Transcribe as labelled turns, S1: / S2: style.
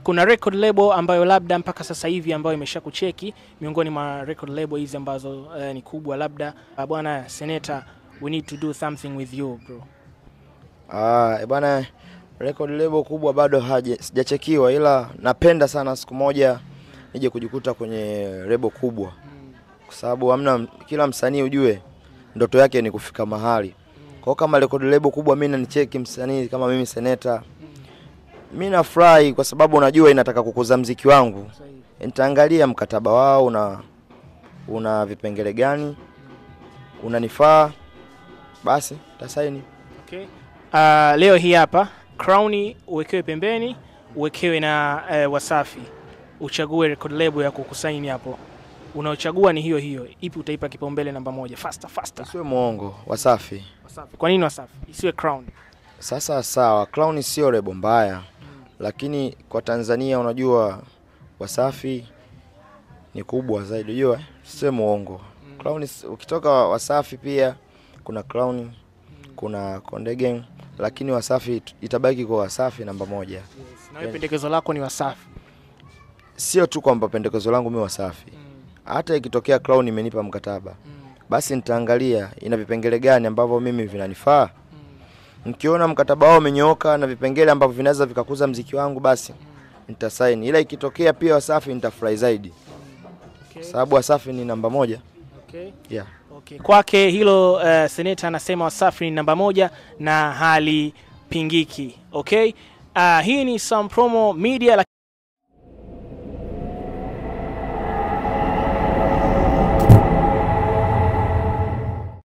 S1: kuna record label ambayo labda mpaka sasa hivi ambayo imeshakucheki miongoni mwa record label hizi ambazo ni kubwa labda bwana Senator, we need to do something with you bro?
S2: Bwana, record label kubwa bado sijachekiwa, ila napenda sana siku moja nije kujikuta kwenye label kubwa. Kwa sababu hamna, kila msanii ujue ndoto yake ni kufika mahali. Kwa kama record label kubwa mimi nanicheki msanii kama mimi Senator, mimi nafurahi kwa sababu unajua inataka kukuza muziki wangu. Nitaangalia mkataba wao una vipengele gani, unanifaa, basi tasaini.
S1: Okay. Leo hii hapa Crown uwekewe pembeni, uwekewe na Wasafi. Uchague record label ya kukusaini hapo. Unaochagua ni hiyo hiyo. Ipi utaipa kipaumbele namba moja? Faster.
S2: Isiwe muongo, Wasafi.
S1: Kwa nini Wasafi? Isiwe Crown.
S2: Sasa sawa, Crown sio label mbaya. Lakini kwa Tanzania unajua Wasafi ni kubwa zaidi, unajua? Isiwe muongo. Crown ukitoka Wasafi pia kuna Crown, kuna Konde Gang, lakini Wasafi itabaki kwa Wasafi namba moja.
S1: Yes. Na wewe pendekezo lako ni Wasafi.
S2: Sio tu kwamba pendekezo langu mimi Wasafi. Hata ikitokea Crown imenipa mkataba, basi nitaangalia ina vipengele gani ambavyo mimi vinanifaa. Nikiona mkataba wao umenyooka na vipengele ambavyo vinaweza vikakuza muziki wangu, basi nitasign. Ila ikitokea pia Wasafi nitafurahi zaidi. Okay. Sababu Wasafi ni namba moja.
S1: Okay.
S2: Yeah.
S1: Okay. Kwake hilo Senator anasema Wasafi ni namba moja na hali pingiki. Okay? Hii ni Some Promo Media.